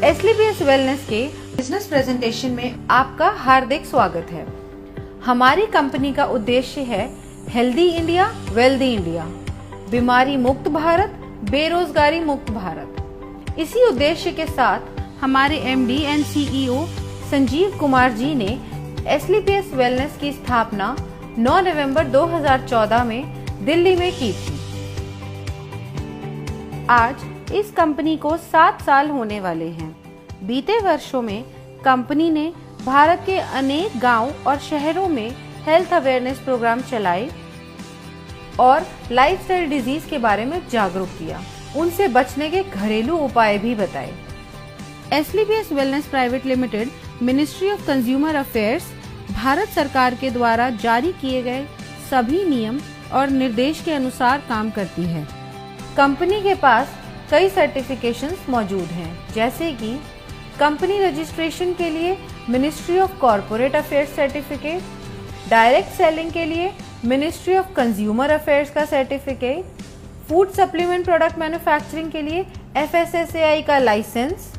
एसलीपीएस wellness के business presentation में आपका हार्दिक स्वागत है। हमारी कंपनी का उद्देश्य है हेल्दी इंडिया, वेल्दी इंडिया, बीमारी मुक्त भारत, बेरोजगारी मुक्त भारत। इसी उद्देश्य के साथ हमारे MD and CEO Sanjeev Kumar ji ने एसलीपीएस वेलनेस की स्थापना 9 नवंबर 2014 में दिल्ली में की थी। आज इस कंपनी को 7 साल होने वाले हैं। बीते वर्षों में कंपनी ने भारत के अनेक गांव और शहरों में हेल्थ अवेयरनेस प्रोग्राम चलाए और लाइफस्टाइल डिजीज के बारे में जागरूक किया, उनसे बचने के घरेलू उपाय भी बताए। SLPS wellness private limited ministry of consumer affairs Bharat सरकार के द्वारा जारी किए गए सभी नियम और निर्देश के अनुसार काम करती है। कंपनी के पास कई सर्टिफिकेशंस मौजूद हैं, जैसे कि कंपनी रजिस्ट्रेशन के लिए ministry of corporate affairs certificate, direct selling के लिए मिनिस्ट्री ऑफ कंज्यूमर अफेयर्स का certificate, food supplement product manufacturing के लिए FSSAI का licence,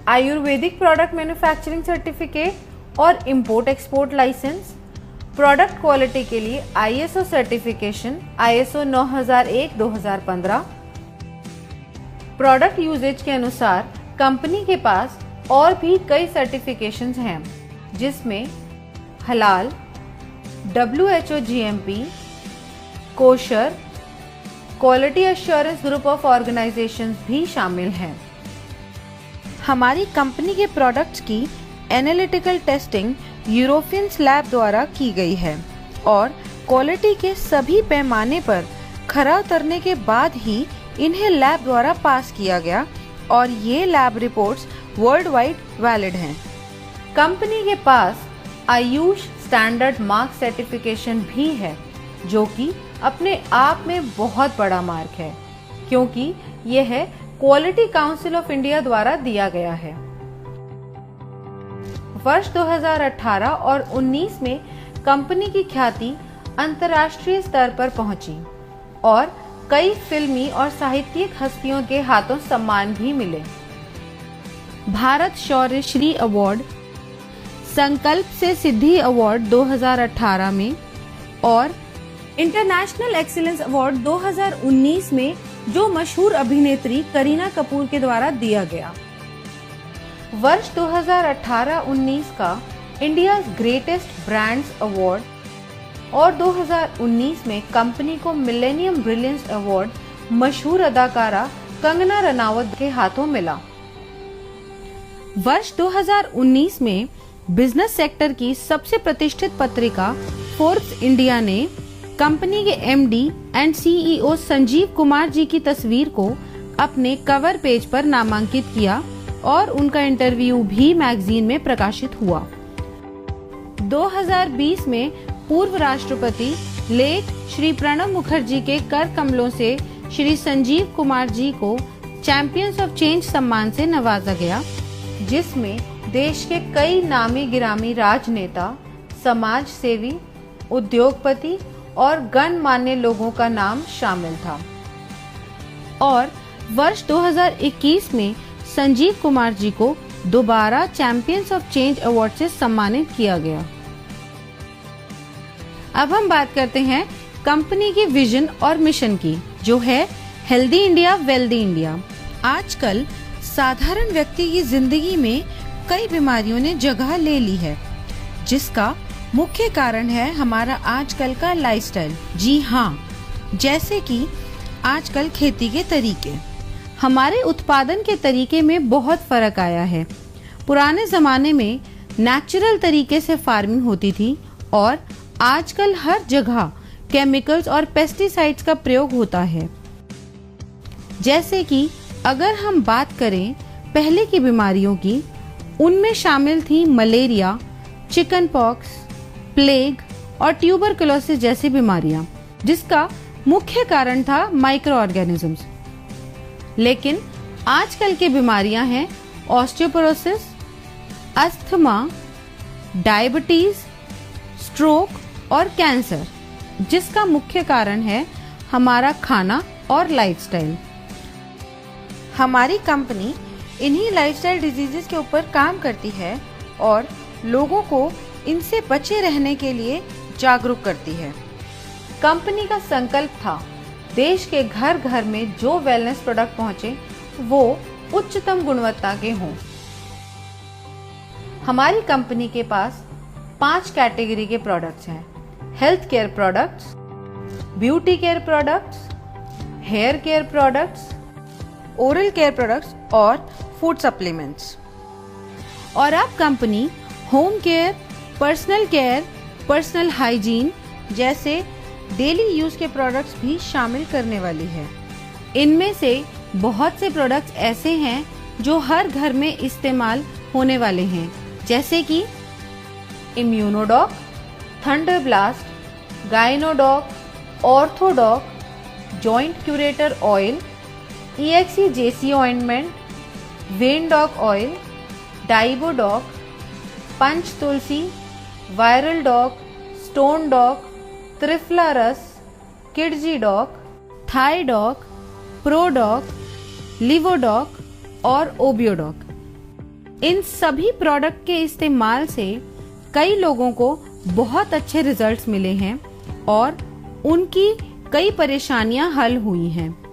Ayurvedic product manufacturing certificate और import export licence, product quality के लिए ISO certification ISO 9001-2015। Product usages के अनुसार कंपनी के पास और भी कई सर्टिफिकेशंस हैं, जिसमें हलाल, WHO GMP, kosher, quality assurance group of organisations भी शामिल हैं। हमारी कंपनी के प्रोडक्ट्स की एनालिटिकल टेस्टिंग यूरोपियंस लैब द्वारा की गई है और क्वालिटी के सभी पैमाने पर खरा उतरने के बाद ही इन्हें लैब द्वारा पास किया गया और ये lab reports world wide valid हैं। कंपनी के पास आयुष स्टैंडर्ड मार्क सर्टिफिकेशन भी है, जो कि अपने आप में बहुत बड़ा मार्क है, क्योंकि यह क्वालिटी काउंसिल ऑफ इंडिया द्वारा दिया गया है। वर्ष 2018 और 19 में कंपनी की ख्याति अंतर्राष्ट्रीय स्तर पर पहुंची और कई फिल्मी और साहित्यिक हस्तियों के हाथों सम्मान भी मिले। भारत शौर्य श्री अवार्ड, संकल्प से सिद्धि अवार्ड 2018 में और इंटरनेशनल एक्सीलेंस अवार्ड 2019 में जो मशहूर अभिनेत्री करीना कपूर के द्वारा दिया गया। वर्ष 2018-19 का इंडिया ग्रेटेस्ट ब्रांड्स अवार्ड और 2019 में कंपनी को मिलेनियम ब्रिलियंस अवार्ड मशहूर अदाकारा कंगना रनावत के हाथों मिला। वर्ष 2019 में बिजनेस सेक्टर की सबसे प्रतिष्ठित पत्रिका फोर्ब्स इंडिया ने कंपनी के MD and CEO Sanjeev Kumar ji की तस्वीर को अपने कवर पेज पर नामांकित किया और उनका इंटरव्यू भी मैगजीन में प्रकाशित हुआ। 2020 में पूर्व राष्ट्रपति लेट श्री प्रणब मुखर्जी के कर कमलों से श्री संजीव कुमार जी को चैंपियंस ऑफ चेंज सम्मान से नवाजा गया, जिसमें देश के कई नामी गिरामी राजनेता, समाज सेवी, उद्योगपति और गणमान्य लोगों का नाम शामिल था। और वर्ष 2021 में संजीव कुमार जी को दोबारा चैंपियंस ऑफ चेंज अवार्ड से सम्मानित किया गया। अब हम बात करते हैं कंपनी की विजन और मिशन की, जो है हेल्दी इंडिया, वेल्दी इंडिया। आजकल साधारण व्यक्ति की जिंदगी में कई बीमारियों ने जगह ले ली है, जिसका मुख्य कारण है हमारा आजकल का लाइफस्टाइल। जी हाँ, जैसे कि आजकल खेती के तरीके, हमारे उत्पादन के तरीके में बहुत फर्क आया है। पुराने जमाने में नेचुरल तरीके से फार्मिंग होती थी और आजकल हर जगह केमिकल्स और पेस्टिसाइड्स का प्रयोग होता है। जैसे कि अगर हम बात करें पहले की बीमारियों की, उनमें शामिल थी मलेरिया, चिकन पॉक्स, प्लेग और ट्यूबरकुलोसिस जैसी बीमारियां, जिसका मुख्य कारण था माइक्रो ऑर्गेनिजम्स। लेकिन आजकल की बीमारियां हैं ऑस्टियोपोरोसिस, अस्थमा, डायबिटीज, स्ट्रोक और कैंसर, जिसका मुख्य कारण है हमारा खाना और लाइफस्टाइल। हमारी कंपनी इन्हीं लाइफस्टाइल डिजीजेस के ऊपर काम करती है और लोगों को इनसे बचे रहने के लिए जागरूक करती है। कंपनी का संकल्प था देश के घर घर में जो वेलनेस प्रोडक्ट पहुंचे वो उच्चतम गुणवत्ता के हों। हमारी कंपनी के पास 5 कैटेगरी के प्रोडक्ट्स हैं: health care products, beauty care products, hair care products, oral care products और फूड सप्लीमेंट्स। और अब company home care, personal care, personal hygiene जैसे डेली यूज के प्रोडक्ट्स भी शामिल करने वाली है। इनमें से बहुत से प्रोडक्ट्स ऐसे हैं जो हर घर में इस्तेमाल होने वाले हैं, जैसे कि Immunodoc, Thunder Blast, Gynodoc, Orthodoc, joint curator oil, EXE-JC ointment, Vendoc oil, Diabodoc, Panch Tulsi, viral doc, stone doc, Triphala रस, Kidzy doc, Thai doc, Prodoc, Livodoc और ओबियोडॉक। इन सभी प्रोडक्ट के इस्तेमाल से कई लोगों को बहुत अच्छे रिजल्ट्स मिले हैं और उनकी कई परेशानियां हल हुई हैं।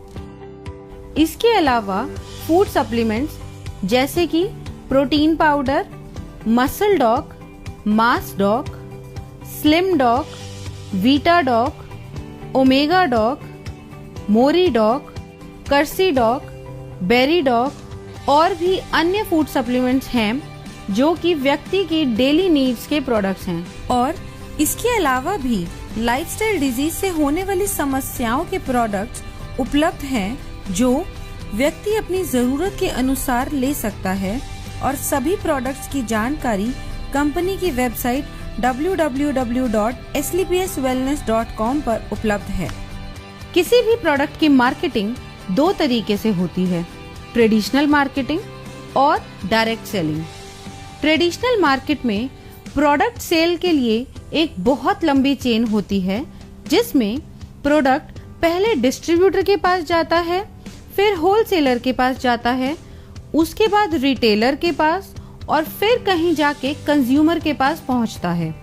इसके अलावा फूड सप्लीमेंट्स जैसे कि protein powder, muscle doc, mass doc, slim doc, vita doc, omega doc, Mori doc, Kursi doc, berry doc और भी अन्य फूड सप्लीमेंट्स हैं जो कि व्यक्ति की डेली नीड्स के प्रोडक्ट्स हैं। और इसके अलावा भी लाइफस्टाइल डिजीज से होने वाली समस्याओं के प्रोडक्ट्स उपलब्ध हैं जो व्यक्ति अपनी जरूरत के अनुसार ले सकता है। और सभी प्रोडक्ट्स की जानकारी कंपनी की वेबसाइट www.slpswellness.com पर उपलब्ध है। किसी भी प्रोडक्ट की मार्केटिंग 2 तरीके से होती है: ट्रेडिशनल मार्केटिंग और डायरेक्ट सेलिंग। ट्रेडिशनल मार्केट में प्रोडक्ट सेल के लिए एक बहुत लंबी चेन होती है, जिसमें प्रोडक्ट पहले डिस्ट्रीब्यूटर के पास जाता है, फिर होलसेलर के पास जाता है, उसके बाद रिटेलर के पास और फिर कहीं जाके कंज्यूमर के पास पहुंचता है।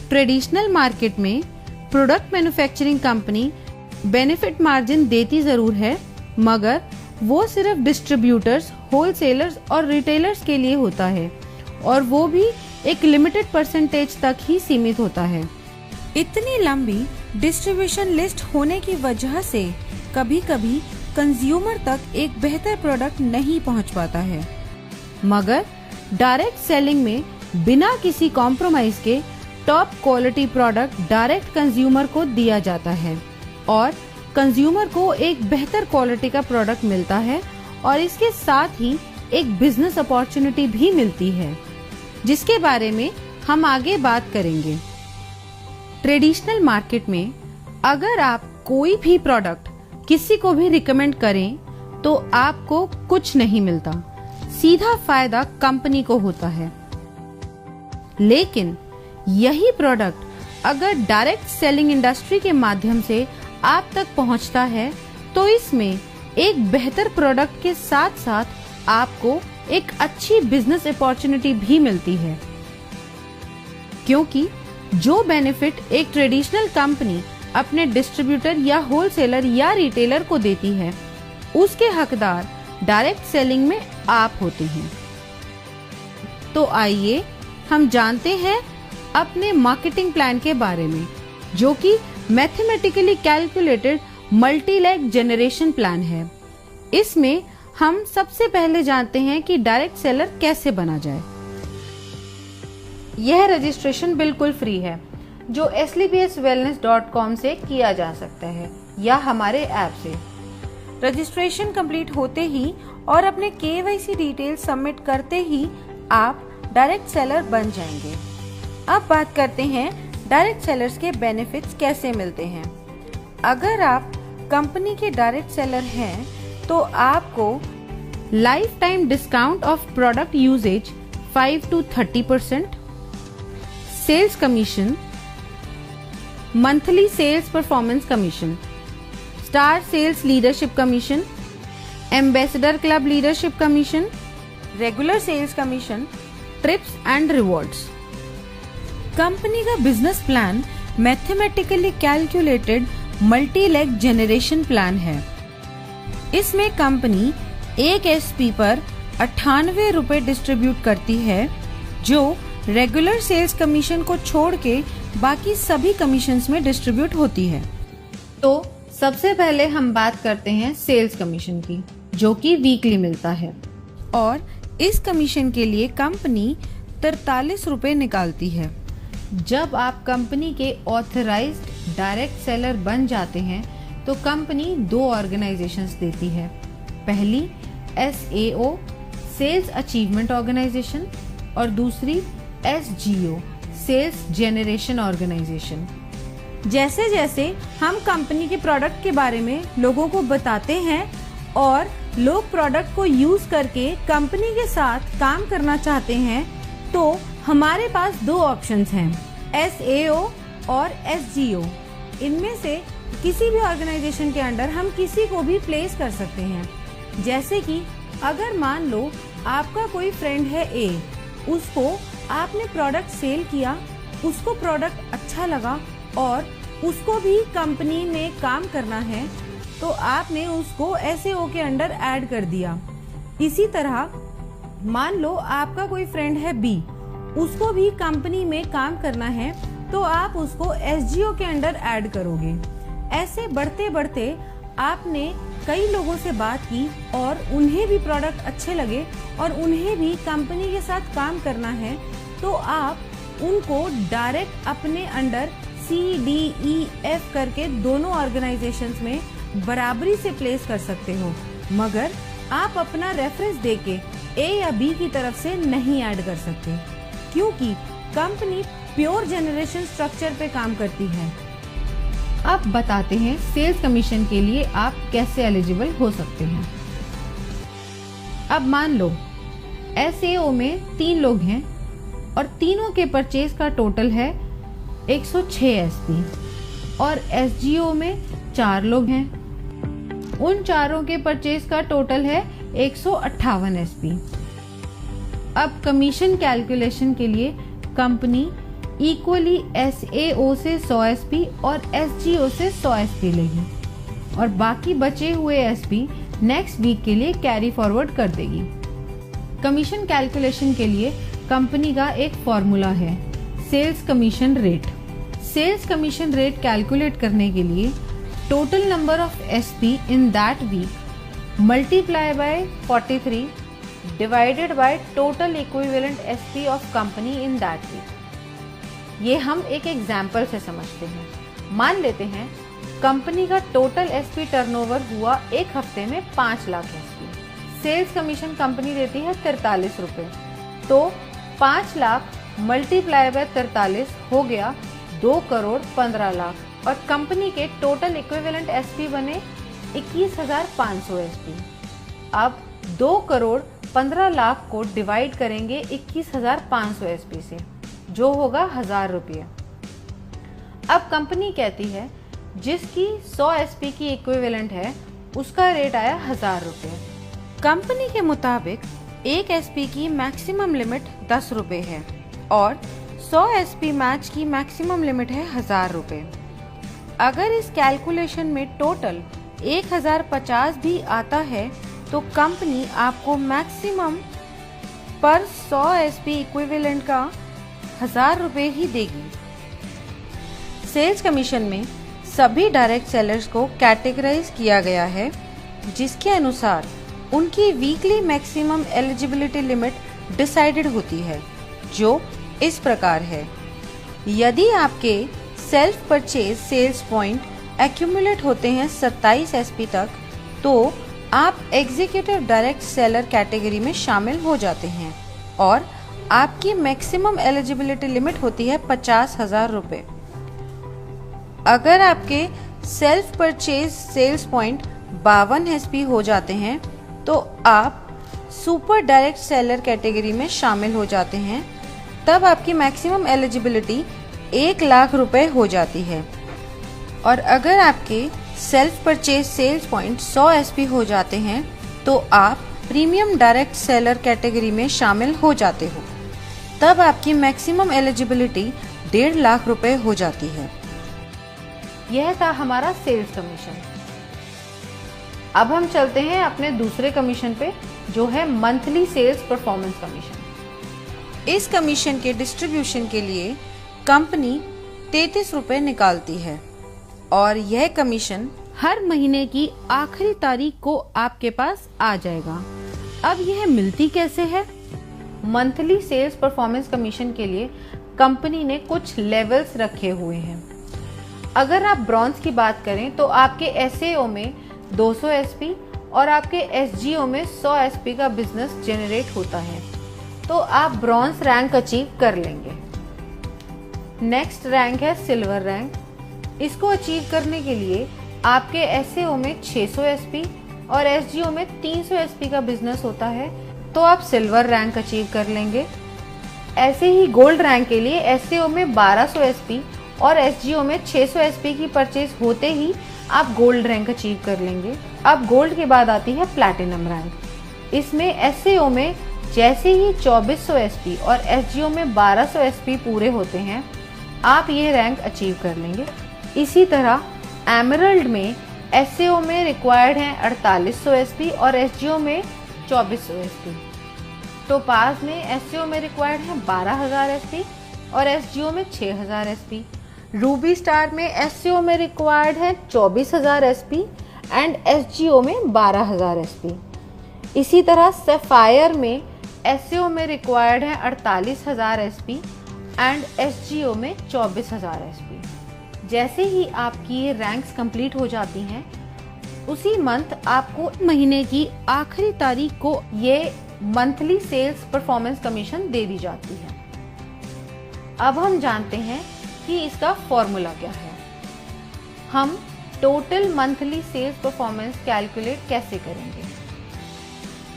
ट्रेडिशनल मार्केट में product manufacturing company benefit margin देती जरूर है, मगर वो सिर्फ डिस्ट्रीब्यूटर्स, होलसेलर्स और रिटेलर्स के लिए होता है और वो भी एक लिमिटेड परसेंटेज तक ही सीमित होता है। इतनी लंबी डिस्ट्रीब्यूशन लिस्ट होने की वजह से कभी-कभी कंज्यूमर तक एक बेहतर प्रोडक्ट नहीं पहुंच पाता है। मगर डायरेक्ट सेलिंग में बिना किसी कॉम्प्रोमाइज के top quality product direct consumer को दिया जाता है और कंज्यूमर को एक बेहतर क्वालिटी का प्रोडक्ट मिलता है और इसके साथ ही एक बिजनेस अपॉर्चुनिटी भी मिलती है, जिसके बारे में हम आगे बात करेंगे। ट्रेडिशनल मार्केट में अगर आप कोई भी प्रोडक्ट किसी को भी रिकमेंड करें तो आपको कुछ नहीं मिलता, सीधा फायदा कंपनी को होता है। लेकिन यही प्रोडक्ट अगर डायरेक्ट सेलिंग इंडस्ट्री के माध्यम से आप तक पहुंचता है तो इसमें एक बेहतर प्रोडक्ट के साथ साथ आपको एक अच्छी बिजनेस अपॉर्चुनिटी भी मिलती है, क्योंकि जो बेनिफिट एक ट्रेडिशनल कंपनी अपने डिस्ट्रीब्यूटर या होलसेलर या रिटेलर को देती है, उसके हकदार डायरेक्ट सेलिंग में आप होते हैं। तो आइए हम जानते हैं अपने मार्केटिंग प्लान के बारे में, जो कि mathematically calculated multi leg generation plan है। इसमें हम सबसे पहले जानते हैं कि डायरेक्ट सेलर कैसे बना जाए। यह रजिस्ट्रेशन बिल्कुल फ्री है, जो slpswellness.com से किया जा सकता है या हमारे ऐप से। रजिस्ट्रेशन कंप्लीट होते ही और अपने KYC डिटेल सबमिट करते ही आप डायरेक्ट सेलर बन जाएंगे। अब बात करते हैं डायरेक्ट सेलर्स के बेनिफिट्स कैसे मिलते हैं। अगर आप कंपनी के डायरेक्ट सेलर हैं तो आपको life time discount of product usages 5 to 30%, sales commission, monthly sales performance commission, star sales leadership commission, ambassador club leadership commission, regular sales commission, trips and rewards. Company का business plan mathematically calculated multi leg generation plan है। इसमें company एक SP पर 98 रुपए distribute करती है, जो regular sales commission को छोड़ के बाकी सभी कमीशंस में डिस्ट्रीब्यूट होती है। तो सबसे पहले हम बात करते हैं सेल्स कमीशन की, जो कि वीकली मिलता है, और इस कमीशन के लिए कंपनी 43 रुपए निकालती है। जब आप कंपनी के ऑथराइज्ड डायरेक्ट सेलर बन जाते हैं तो कंपनी 2 ऑर्गेनाइजेशंस देती है। पहली SAO सेल्स अचीवमेंट ऑर्गेनाइजेशन और दूसरी SGO सेल्स जेनरेशन ऑर्गेनाइजेशन। जैसे जैसे हम कंपनी के प्रोडक्ट के बारे में लोगों को बताते हैं और लोग प्रोडक्ट को यूज करके कंपनी के साथ काम करना चाहते हैं, तो हमारे पास 2 ऑप्शंस हैं, SAO और SGO। इनमें से किसी भी ऑर्गेनाइजेशन के अंडर हम किसी को भी प्लेस कर सकते हैं। जैसे कि अगर मान लो आपका कोई फ्रेंड है A, उसको आपने प्रोडक्ट सेल किया, उसको प्रोडक्ट अच्छा लगा और उसको भी कंपनी में काम करना है, तो आपने उसको SAO के अंडर ऐड कर दिया। इसी तरह मान लो आपका कोई फ्रेंड है B, उसको भी कंपनी में काम करना है, तो आप उसको SGO के अंडर ऐड करोगे। ऐसे बढ़ते बढ़ते आपने कई लोगों से बात की और उन्हें भी प्रोडक्ट अच्छे लगे और उन्हें भी कंपनी के साथ काम करना है, तो आप उनको डायरेक्ट अपने अंडर CDEF करके दोनों ऑर्गेनाइजेशंस में बराबरी से प्लेस कर सकते हो, मगर आप अपना रेफरेंस देके A या B की तरफ से नहीं ऐड कर सकते, क्योंकि कंपनी प्योर जनरेशन स्ट्रक्चर पे काम करती है। अब बताते हैं सेल्स कमीशन के लिए आप कैसे एलिजिबल हो सकते हैं। अब मान लो SAO में 3 लोग हैं और तीनों के परचेज का टोटल है 106 SP, और SGO में 4 लोग हैं, उन चारों के परचेज का टोटल है 158 SP। अब कमीशन कैलकुलेशन के लिए कंपनी इक्वली SAO से 100 SP और SGO से 100 SP लेगी और बाकी बचे हुए SP नेक्स्ट वीक के लिए कैरी फॉरवर्ड कर देगी। कमीशन कैलकुलेशन के लिए कंपनी का एक फॉर्मूला है, sales commission rate. Sales commission rate calculate करने के लिए total number of SP in that week multiply by 43 divided by total equivalent SP of company in that week. ये हम एक एग्जाम्पल से समझते हैं। मान लेते हैं कंपनी का टोटल SP टर्नओवर हुआ एक हफ्ते में 5 lakh SP। Sales commission company देती है 43 रुपए, तो 5 लाख मल्टीप्लाई बाय 43 हो गया 2 करोड़ 15 लाख, और कंपनी के टोटल इक्विवेलेंट SP बने 21,500 SP। अब 2 करोड़ 15 लाख को डिवाइड करेंगे 21,500 SP से, जो होगा 1000 रुपये। अब कंपनी कहती है जिसकी 100 SP की इक्विवेलेंट है उसका रेट आया 1000 रुपये। कंपनी के मुताबिक एक SP की मैक्सिमम लिमिट 10 रुपये है और 100 SP मैच की मैक्सिमम लिमिट है 1000 रुपये। अगर इस कैलकुलेशन में टोटल 1050 भी आता है तो कंपनी आपको मैक्सिमम पर 100 SP इक्विवेलेंट का 1000 रुपये ही देगी। सेल्स कमीशन में सभी डायरेक्ट सेलर्स को कैटेगराइज किया गया है, जिसके अनुसार उनकी weekly maximum eligibility limit decided होती है, जो इस प्रकार है। यदि आपके self purchase sales point accumulate होते हैं 27 SP तक, तो आप एग्जीक्यूटिव डायरेक्ट सेलर कैटेगरी में शामिल हो जाते हैं और आपकी मैक्सिमम एलिजिबिलिटी लिमिट होती है 50,000 रुपये। अगर आपके self purchase sales point 52 SP हो जाते हैं तो आप सुपर डायरेक्ट सेलर कैटेगरी में शामिल हो जाते हैं। तब आपकी मैक्सिमम एलिजिबिलिटी 1 लाख रुपए हो जाती है। और अगर आपके self purchase sales point 100 SP हो जाते हैं तो आप प्रीमियम डायरेक्ट सेलर कैटेगरी में शामिल हो जाते हो। तब आपकी मैक्सिमम एलिजिबिलिटी 1.5 लाख रुपए हो जाती है। यह था हमारा सेल्स कमीशन। अब हम चलते हैं अपने दूसरे कमीशन पे, जो है मंथली सेल्स परफॉर्मेंस कमीशन। इस कमीशन के डिस्ट्रीब्यूशन के लिए कंपनी 33 रुपए निकालती है और यह कमीशन हर महीने की आखिरी तारीख को आपके पास आ जाएगा। अब यह मिलती कैसे है? मंथली सेल्स परफॉर्मेंस कमीशन के लिए कंपनी ने कुछ लेवल्स रखे हुए हैं। अगर आप ब्रॉन्ज की बात करें तो आपके एसएओ में 200 एसपी और आपके एसजीओ में 100 एसपी का बिजनेस जनरेट होता है, तो आप ब्रॉन्ज रैंक अचीव कर लेंगे। नेक्स्ट रैंक है सिल्वर रैंक। इसको अचीव करने के लिए आपके एसएओ में 600 एसपी और एसजीओ में 300 एसपी का बिजनेस होता है, तो आप सिल्वर रैंक अचीव कर लेंगे। ऐसे ही गोल्ड रैंक के लिए एसएओ में 1200 एसपी और एसजीओ में 600 एसपी की परचेज होते ही आप गोल्ड रैंक अचीव कर लेंगे। अब गोल्ड के बाद आती है प्लैटिनम रैंक। इसमें एसएओ में जैसे ही 2400 एसपी और एसजीओ में 1200 एसपी पूरे होते हैं, आप ये रैंक अचीव कर लेंगे। इसी तरह एमरल्ड में एसएओ में रिक्वायर्ड है 4800 एसपी और एसजीओ में 2400 एसपी। टोपाज में एसएओ में रिक्वायर्ड है 12000 एसपी और एसजीओ में 6000 एसपी। रूबी स्टार में एसएओ में रिक्वायर्ड है 24000 एसपी एंड एसजीओ में 12000 एसपी। इसी तरह सफायर में एसएओ में रिक्वायर्ड है 48000 एसपी एंड एसजीओ में 24000 एसपी। जैसे ही आपकी ये रैंक्स कंप्लीट हो जाती हैं, उसी मंथ आपको महीने की आखिरी तारीख को ये मंथली सेल्स परफॉर्मेंस कमीशन दे दी जाती है। अब हम जानते हैं कि इसका फॉर्मूला क्या है। हम total monthly sales performance calculate कैसे करेंगे?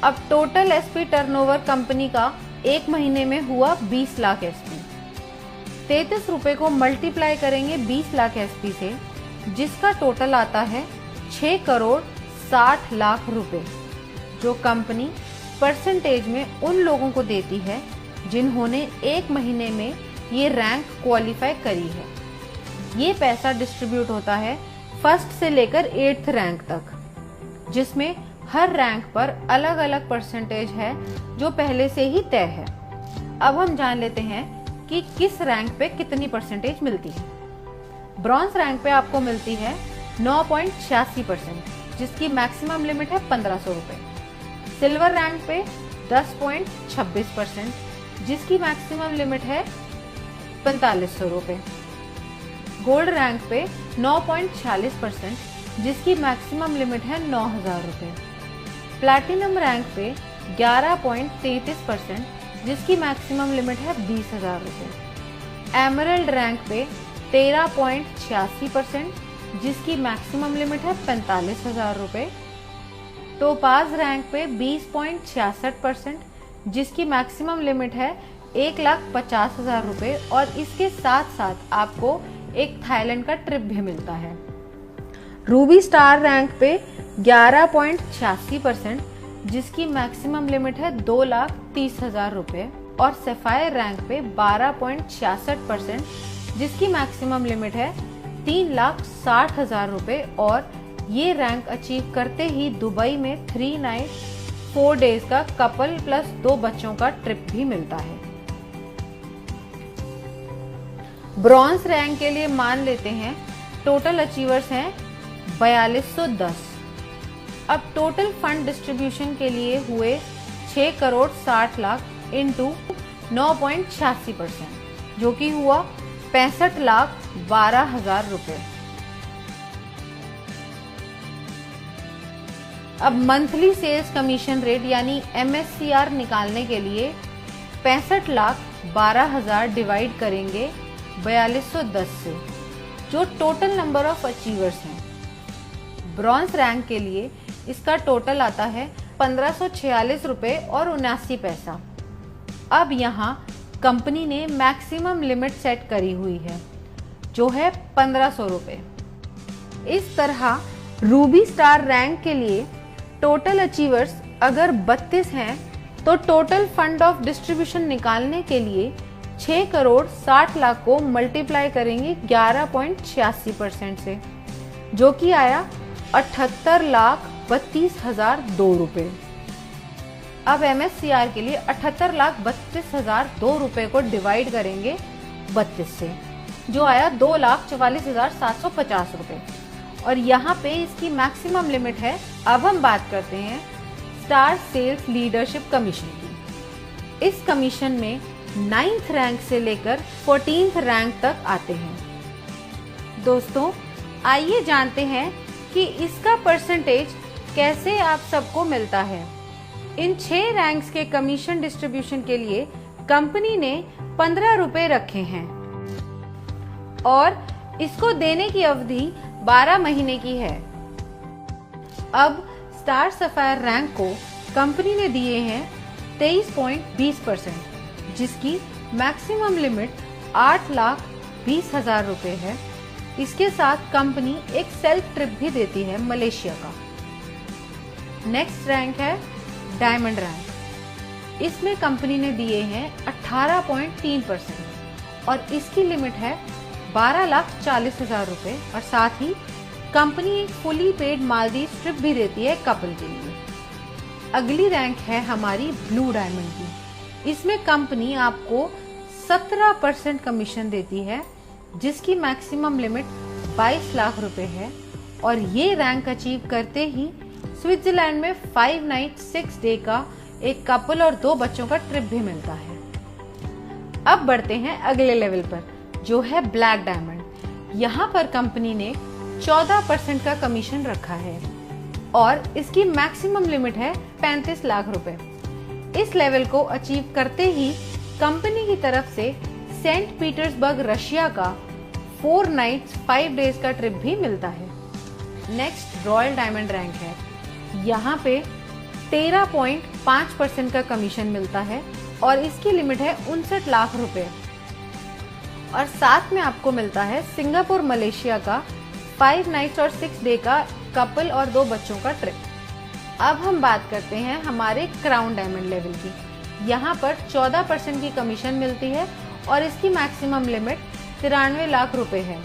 अब टोटल एसपी टर्नओवर कंपनी का एक महीने में हुआ 20 लाख एसपी। 33 रुपए को मल्टीप्लाई करेंगे 20 लाख एसपी से, जिसका टोटल आता है 6 करोड़ 60 लाख रुपए, जो कंपनी परसेंटेज में उन लोगों को देती है जिन्होंने एक महीने में ये रैंक क्वालिफाई करी है। ये पैसा डिस्ट्रीब्यूट होता है फर्स्ट से लेकर 8th रैंक तक, जिसमें हर रैंक पर अलग अलग परसेंटेज है जो पहले से ही तय है। अब हम जान लेते हैं कि किस रैंक पे कितनी परसेंटेज मिलती है। ब्रॉन्ज रैंक पे आपको मिलती है 9.86%, जिसकी मैक्सिमम लिमिट है 1500 रुपए। सिल्वर रैंक पे 10.26%, जिसकी मैक्सिमम लिमिट है 4500 रुपए। गोल्ड रैंक पे 9.46%, जिसकी मैक्सिमम लिमिट है 9000 रुपए। प्लैटिनम रैंक पे 11.33%, जिसकी मैक्सिमम लिमिट है 20000 रुपए। एमरल्ड रैंक पे 13.86%, जिसकी मैक्सिमम लिमिट है 45000 रुपए। टोपाज रैंक पे 20.66%, जिसकी मैक्सिमम लिमिट है 1,50,000 रुपए और इसके साथ साथ आपको एक थाईलैंड का ट्रिप भी मिलता है। रूबी स्टार रैंक पे 11.86%, जिसकी मैक्सिमम लिमिट है 2,30,000 रुपए और सफायर रैंक पे 12.66%, जिसकी मैक्सिमम लिमिट है 3,60,000 रुपए और ये रैंक अचीव करते ही दुबई में 3 नाइट 4 डेज का कपल प्लस 2 बच्चों का ट्रिप भी मिलता है। ब्रॉन्ज रैंक के लिए मान लेते हैं टोटल अचीवर्स हैं 4210। अब टोटल फंड डिस्ट्रीब्यूशन के लिए हुए 6 करोड़ 60 लाख इंटू 9.86%, जो कि हुआ 65,12,000 रुपए। अब मंथली सेल्स कमीशन रेट यानी MSCR निकालने के लिए 65,12,000 डिवाइड करेंगे 4210 से, जो टोटल नंबर ऑफ अचीवर्स हैं। ब्रॉन्ज रैंक के लिए इसका टोटल आता है 1546 रुपए और 79 पैसा। अब यहाँ कंपनी ने मैक्सिमम लिमिट सेट करी हुई है, जो है 1500 रुपए। इस तरह रूबी स्टार रैंक के लिए टोटल अचीवर्स अगर 32 हैं तो टोटल फंड ऑफ डिस्ट्रीब्यूशन निकालने के लिए 6 करोड़ 60 लाख को मल्टीप्लाई करेंगे 11.86% से, जो कि आया 78,32,002 रुपए। अब MSCR के लिए 78,32,002 रुपए को डिवाइड करेंगे 32 से, जो आया 2,44,750 रुपए। और यहाँ पे इसकी मैक्सिमम लिमिट है। अब हम बात करते हैं स्टार सेल्स लीडरशिप कमीशन की। इस कमीशन में 9th रैंक से लेकर 14th रैंक तक आते हैं। दोस्तों, आइए जानते हैं कि इसका परसेंटेज कैसे आप सबको मिलता है। इन 6 रैंक्स के कमीशन डिस्ट्रीब्यूशन के लिए कंपनी ने 15 रुपए रखे हैं और इसको देने की अवधि 12 महीने की है। अब स्टार सफायर रैंक को कंपनी ने दिए हैं 23.20%, जिसकी मैक्सिमम लिमिट 8,20,000 रुपए है। इसके साथ कंपनी एक सेल्फ ट्रिप भी देती है मलेशिया का। नेक्स्ट रैंक है डायमंड रैंक। इसमें कंपनी ने दिए हैं 18.3% और इसकी लिमिट है 12,40,000 रुपए और साथ ही कंपनी एक फुली पेड मालदीव ट्रिप भी देती है कपल के लिए। अगली रैंक है हमारी ब्लू डायमंड की। इसमें कंपनी आपको 17% कमीशन देती है, जिसकी मैक्सिमम लिमिट 22 लाख रुपए है और ये रैंक अचीव करते ही स्विट्जरलैंड में 5 नाइट 6 डे का एक कपल और 2 बच्चों का ट्रिप भी मिलता है। अब बढ़ते हैं अगले लेवल पर, जो है ब्लैक डायमंड। यहाँ पर कंपनी ने 14% का कमीशन रखा है और इसकी मैक्सिमम लिमिट है 35 लाख रुपए। इस लेवल को अचीव करते ही कंपनी की तरफ से सेंट पीटर्सबर्ग रशिया का 4 नाइट्स 5 डेज का ट्रिप भी मिलता है। नेक्स्ट रॉयल डायमंड रैंक है। यहाँ पे 13.5% का कमीशन मिलता है और इसकी लिमिट है 59 लाख रुपए और साथ में आपको मिलता है सिंगापुर मलेशिया का 5 नाइट्स और 6 डे का कपल और 2 बच्चों का ट्रिप। अब हम बात करते हैं हमारे क्राउन डायमंड लेवल की। यहाँ पर 14% की कमीशन मिलती है और इसकी मैक्सिमम लिमिट 93 लाख रुपए है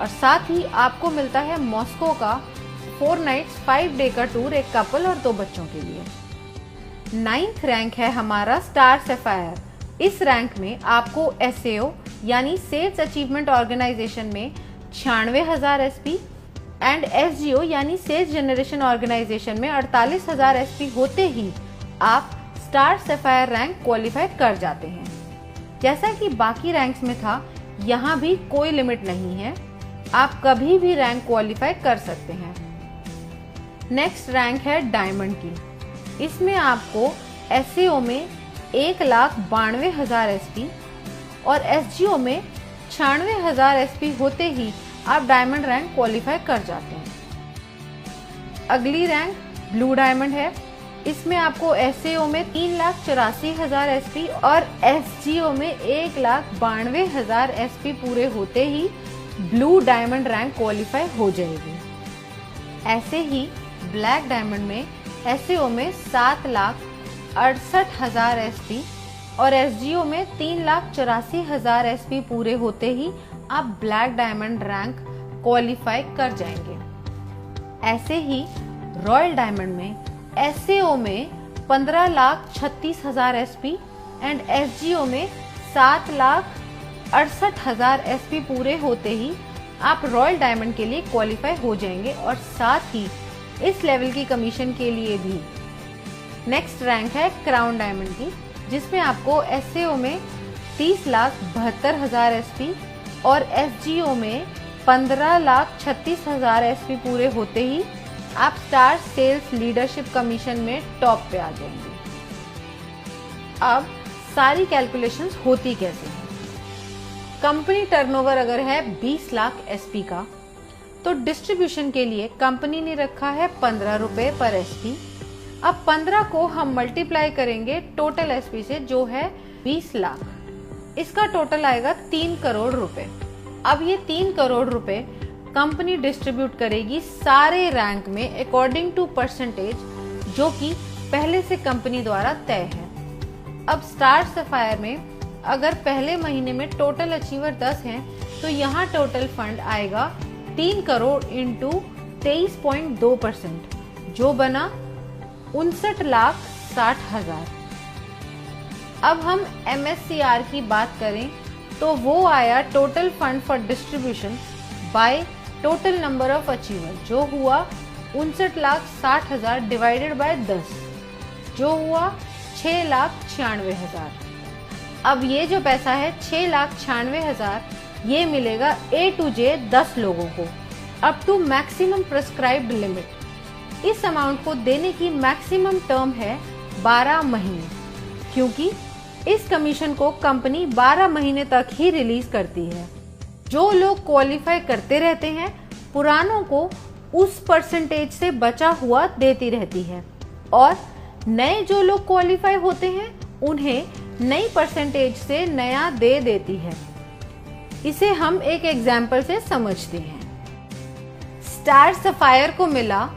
और साथ ही आपको मिलता है मॉस्को का 4 नाइट्स 5 डे का टूर एक कपल और 2 बच्चों के लिए। 9th रैंक है हमारा स्टार सफायर। इस रैंक में आपको SAO यानी सेल्स अचीवमेंट ऑर्गेनाइजेशन में 96,000 SP एंड SGO यानी सेल्स जनरेशन ऑर्गेनाइजेशन में 48,000 SP होते ही आप स्टार सफायर रैंक क्वालिफाई कर जाते हैं। जैसा कि बाकी रैंक्स में था, यहाँ भी कोई लिमिट नहीं है, आप कभी भी रैंक क्वालिफाई कर सकते हैं। नेक्स्ट रैंक है डायमंड की। इसमें आपको SAO में 1,92,000 SP और SGO में 96,000 SP होते ही आप डायमंड रैंक क्वालिफाई कर जाते हैं। अगली रैंक ब्लू डायमंड है। इसमें आपको SAO में 3,84,000 SP और SGO में 1,92,000 SP पूरे होते ही ब्लू डायमंड रैंक क्वालिफाई हो जाएगी। ऐसे ही ब्लैक डायमंड में SAO में 7,68,000 SP और SGO में 3,84,000 SP पूरे होते ही आप ब्लैक डायमंड रैंक क्वालिफाई कर जाएंगे। ऐसे ही रॉयल डायमंड में SAO में 15,36,000 SP एंड SGO में 7,68,000 SP पूरे होते ही आप रॉयल डायमंड के लिए क्वालिफाई हो जाएंगे और साथ ही इस लेवल की कमीशन के लिए भी। नेक्स्ट रैंक है क्राउन डायमंड की, जिसमें आपको SAO में 30,72,000 SP और SGO में 15,36,000 SP पूरे होते ही आप स्टार सेल्स लीडरशिप कमीशन में टॉप पे आ जाएंगे। अब सारी कैलकुलेशंस होती कैसे हैं? कंपनी टर्नओवर अगर है 20 लाख SP का, तो डिस्ट्रीब्यूशन के लिए कंपनी ने रखा है 15 रुपए पर SP। अब 15 को हम मल्टीप्लाई करेंगे टोटल SP से, जो है 20 लाख। इसका टोटल आएगा 3 करोड़ रुपए। अब ये 3 करोड़ रुपए कंपनी डिस्ट्रीब्यूट करेगी सारे रैंक में अकॉर्डिंग टू परसेंटेज, जो कि पहले से कंपनी द्वारा तय है। अब स्टार सफायर में अगर पहले महीने में टोटल अचीवर 10 हैं, तो यहाँ टोटल फंड आएगा 3 करोड़ इंटू 23.2%, जो बना 59,60,000। अब हम MSCR की बात करें तो वो आया total fund for distribution by total number of achiever, जो हुआ 59,60,000 डिवाइडेड बाय 10, जो हुआ 6,96,000। अब ये जो पैसा है 6,96,000, ये मिलेगा A to J 10 लोगों को up to maximum prescribed limit. इस अमाउंट को देने की मैक्सिमम टर्म है 12 महीने, क्योंकि इस कमीशन को कंपनी 12 महीने तक ही रिलीज करती है। जो लोग क्वालिफाई करते रहते हैं, पुरानों को उस परसेंटेज से बचा हुआ देती रहती है, और नए जो लोग क्वालिफाई होते हैं उन्हें नई परसेंटेज से नया दे देती है। इसे हम एक एग्जाम्पल से समझते हैं। स्टार सफायर को मिला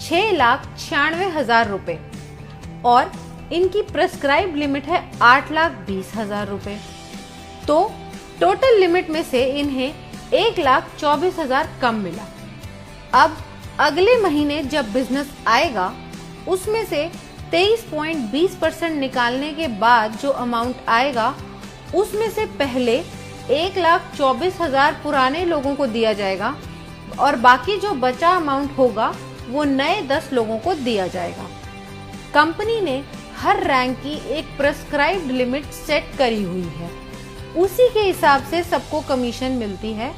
6,96,000 रुपए और इनकी प्रेस्क्राइब लिमिट है 8,20,000 रुपए, तो टोटल लिमिट में से इन्हें 1,24,000 कम मिला। अब अगले महीने जब बिजनेस आएगा, उसमें से 23.20% निकालने के बाद जो अमाउंट आएगा, उसमें से पहले 1,24,000 पुराने लोगों को दिया जाएगा और बाकी जो बचा अमाउंट होगा वो नए 10 लोगों को दिया जाएगा। कंपनी ने हर रैंक की एक प्रेस्क्राइब्ड लिमिट सेट करी हुई है, उसी के हिसाब से सबको कमीशन मिलती है।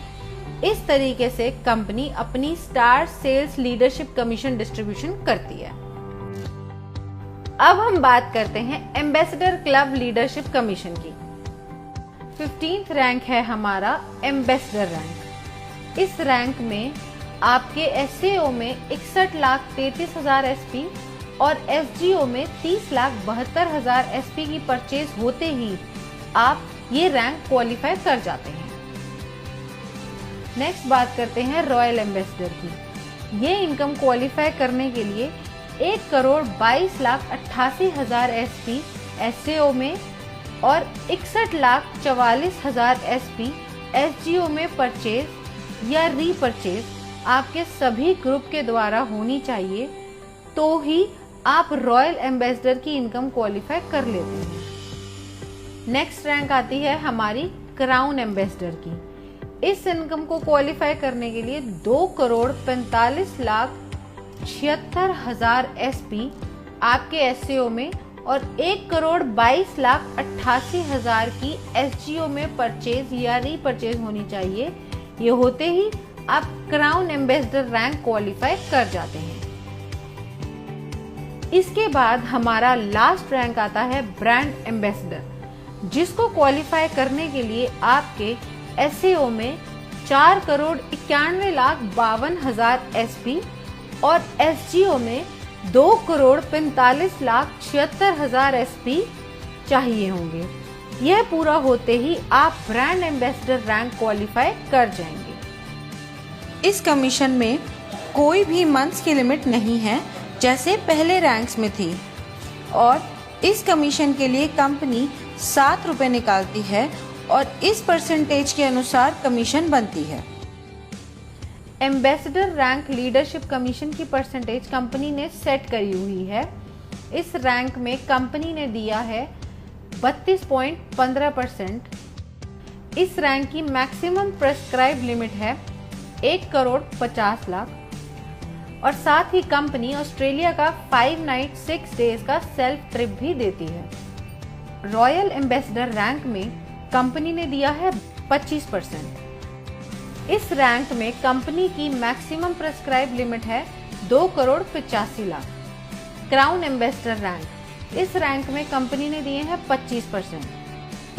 इस तरीके से कंपनी अपनी star sales leadership commission distribution करती है। अब हम बात करते हैं एम्बेसडर क्लब लीडरशिप कमीशन की। 15th रैंक है हमारा एम्बेसडर रैंक। इस रैंक में आपके SAO में 61,33,000 SP और SGO में 30,72,000 SP की परचेज होते ही आप ये रैंक क्वालिफाई कर जाते हैं। नेक्स्ट बात करते हैं रॉयल एम्बेसडर की। ये इनकम क्वालिफाई करने के लिए 1,22,88,000 SP SAO में और 61,44,000 SP SGO में परचेज या रीपरचेज आपके सभी ग्रुप के द्वारा होनी चाहिए, तो ही आप रॉयल एम्बेसडर की इनकम क्वालिफाई कर लेते हैं। नेक्स्ट रैंक आती है हमारी क्राउन एम्बेसडर की। इस इनकम को क्वालिफाई करने के लिए 2,45,76,000 SP आपके SAO में और 1,22,88,000 की SGO में परचेज या रीपरचेज होनी चाहिए। ये होते ही आप क्राउन एम्बेसडर रैंक क्वालिफाई कर जाते हैं। इसके बाद हमारा लास्ट रैंक आता है ब्रांड एम्बेसडर, जिसको क्वालिफाई करने के लिए आपके SAO में 4,91,52,000 SP और SGO में 2,45,76,000 SP चाहिए होंगे। यह पूरा होते ही आप ब्रांड एम्बेसडर रैंक क्वालिफाई कर जाएंगे। इस कमीशन में कोई भी मंथ्स की लिमिट नहीं है, जैसे पहले रैंक्स में थी, और इस कमीशन के लिए कंपनी 7 रुपए निकालती है और इस परसेंटेज के अनुसार कमीशन बनती है। एम्बेसडर रैंक लीडरशिप कमीशन की परसेंटेज कंपनी ने सेट करी हुई है। इस रैंक में कंपनी ने दिया है 32.15%। इस रैंक की मैक्सिमम प्रेस्क्राइब लिमिट है 1,50,00,000 और साथ ही कंपनी ऑस्ट्रेलिया का 5 नाइट 6 डेज का सेल्फ ट्रिप भी देती है। रॉयल एम्बेसडर रैंक में कंपनी ने दिया है 25%। इस रैंक में कंपनी की मैक्सिमम प्रेस्क्राइब लिमिट है 2,85,00,000। क्राउन एम्बेसडर रैंक, इस रैंक में कंपनी ने दिए हैं 25%।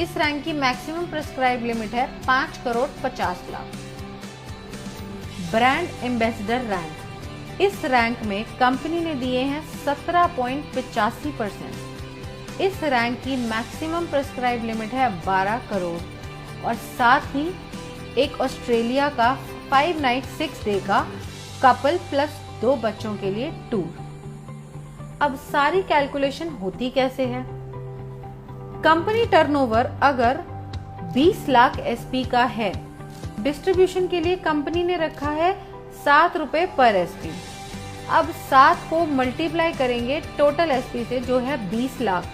इस रैंक की मैक्सिमम प्रेस्क्राइब लिमिट है 5,50,00,000। ब्रांड एम्बेसडर रैंक, इस रैंक में कंपनी ने दिए हैं 17.85%। इस रैंक की मैक्सिमम प्रेस्क्राइब लिमिट है 12 करोड़ और साथ ही एक ऑस्ट्रेलिया का 5 नाइट 6 डे का कपल प्लस 2 बच्चों के लिए टूर। अब सारी कैलकुलेशन होती कैसे है? कंपनी टर्नओवर अगर 20 लाख एसपी का है, डिस्ट्रीब्यूशन के लिए कंपनी ने रखा है 7 रुपए पर एसपी। अब 7 को मल्टीप्लाई करेंगे टोटल एसपी से जो है 20 लाख,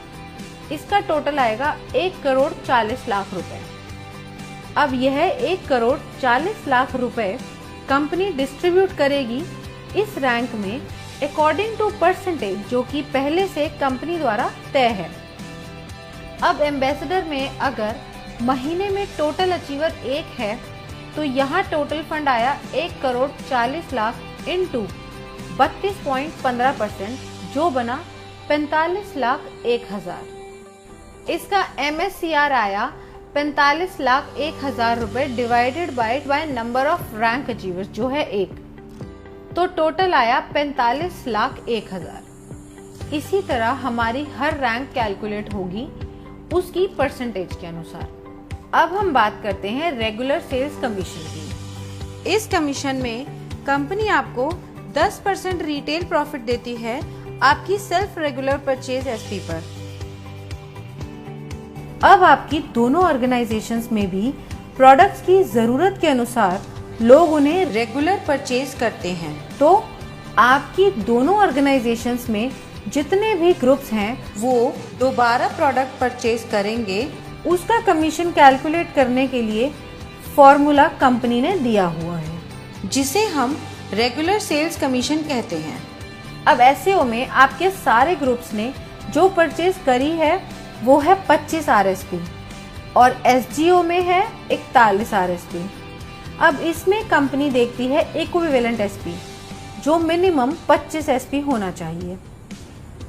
इसका टोटल आएगा 1 करोड़ 40 लाख रुपए। अब यह 1 करोड़ 40 लाख रुपए कंपनी डिस्ट्रीब्यूट करेगी इस रैंक में अकॉर्डिंग टू परसेंटेज जो कि पहले से कंपनी द्वारा तय है। अब एम्बेसडर में अगर महीने में टोटल अचीवर 1 है तो यहाँ टोटल फंड आया 1 करोड़ 40 लाख इंटू 32.15% जो बना 45 लाख 1,000। इसका MSCR आया 45 लाख 1,000 रुपए divided by number of rank achievers जो है 1, तो टोटल आया 45 लाख 1,000। इसी तरह हमारी हर रैंक कैलकुलेट होगी उसकी परसेंटेज के अनुसार। अब हम बात करते हैं रेगुलर सेल्स कमीशन की। इस कमीशन में कंपनी आपको 10% रिटेल प्रॉफिट देती है आपकी सेल्फ रेगुलर परचेज एसपी पर। अब आपकी दोनों ऑर्गेनाइजेशंस में भी प्रोडक्ट्स की जरूरत के अनुसार लोग उन्हें रेगुलर परचेज करते हैं, तो आपकी दोनों ऑर्गेनाइजेशंस में जितने भी ग्रुप्स हैं वो दोबारा प्रोडक्ट परचेज करेंगे। उसका कमीशन कैलकुलेट करने के लिए फॉर्मूला कंपनी ने दिया हुआ है जिसे हम रेगुलर सेल्स कमीशन कहते हैं। अब एसईओ में आपके सारे ग्रुप्स ने जो परचेज करी है वो है 25 RSP और एसजीओ में है 41 RSP। अब इसमें कंपनी देखती है इक्विवेलेंट एसपी जो मिनिमम 25 SP होना चाहिए।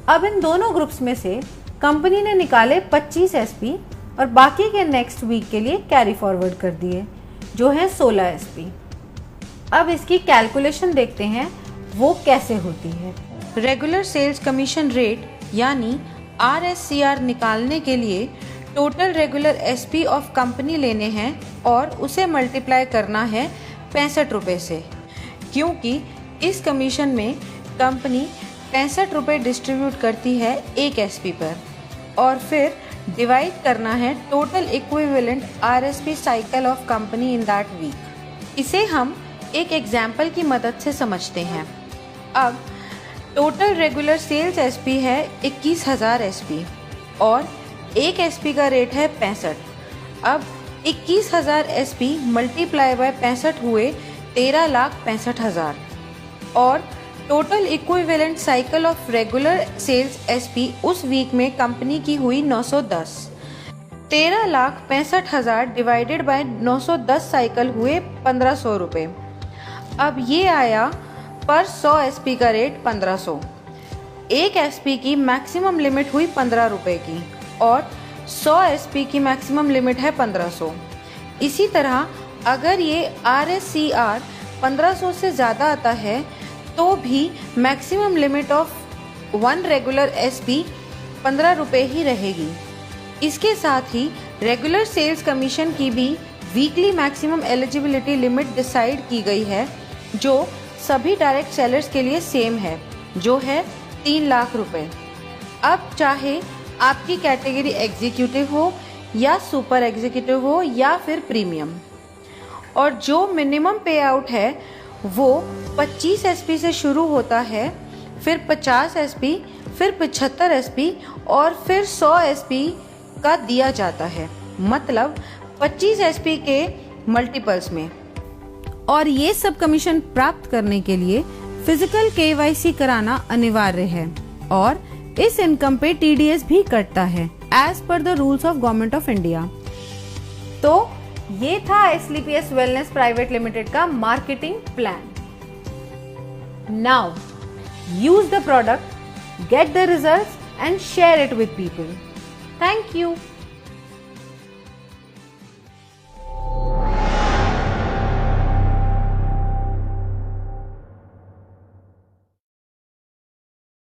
अब इन दोनों ग्रुप्स में से कंपनी ने निकाले 25 SP और बाकी के नेक्स्ट वीक के लिए कैरी फॉरवर्ड कर दिए जो है 16 SP। अब इसकी कैलकुलेशन देखते हैं वो कैसे होती है। रेगुलर सेल्स कमीशन रेट यानी RSCR निकालने के लिए total regular SP of company लेने हैं और उसे मल्टीप्लाई करना है 65 रुपये से, क्योंकि इस कमीशन में कंपनी 65 रुपये डिस्ट्रीब्यूट करती है एक SP पर और फिर डिवाइड करना है total equivalent RSP cycle of company in that week. इसे हम एक एग्जाम्पल की मदद से समझते हैं। अब टोटल रेगुलर सेल्स SP है 21,000 SP और एक SP का रेट है 65। अब 21,000 SP मल्टीप्लाई बाय 65 हुए 13,65,000 और total equivalent cycle of regular sales SP उस वीक में कंपनी की हुई 910। 13,65,000 डिवाइडेड बाय 910 साइकिल हुए 1,500 रुपये। अब ये आया पर 100 SP का रेट 1,500। एक SP की मैक्सिमम लिमिट हुई 15 रुपये की और 100 SP की मैक्सिमम लिमिट है 1,500। इसी तरह अगर ये RSCR 1,500 से ज़्यादा आता है तो भी maximum limit of 1 regular SP 15 रुपये ही रहेगी। इसके साथ ही रेगुलर सेल्स कमीशन की भी weekly maximum eligibility limit decide की गई है जो सभी डायरेक्ट सेलर्स के लिए सेम है जो है 3 लाख रुपए। अब चाहे आपकी कैटेगरी एग्जीक्यूटिव हो या सुपर एग्जीक्यूटिव हो या फिर प्रीमियम, और जो मिनिमम पे आउट है वो 25 SP से शुरू होता है, फिर 50 SP, फिर 75 SP और फिर 100 SP का दिया जाता है, मतलब 25 SP के मल्टीपल्स में। और ये सब कमीशन प्राप्त करने के लिए फिजिकल KYC कराना अनिवार्य है और इस इनकम पे TDS भी कटता है as per the rules of government of India. तो ये था SLPS वेलनेस प्राइवेट लिमिटेड का marketing plan. Now use the product, get the results and share it with people. Thank you.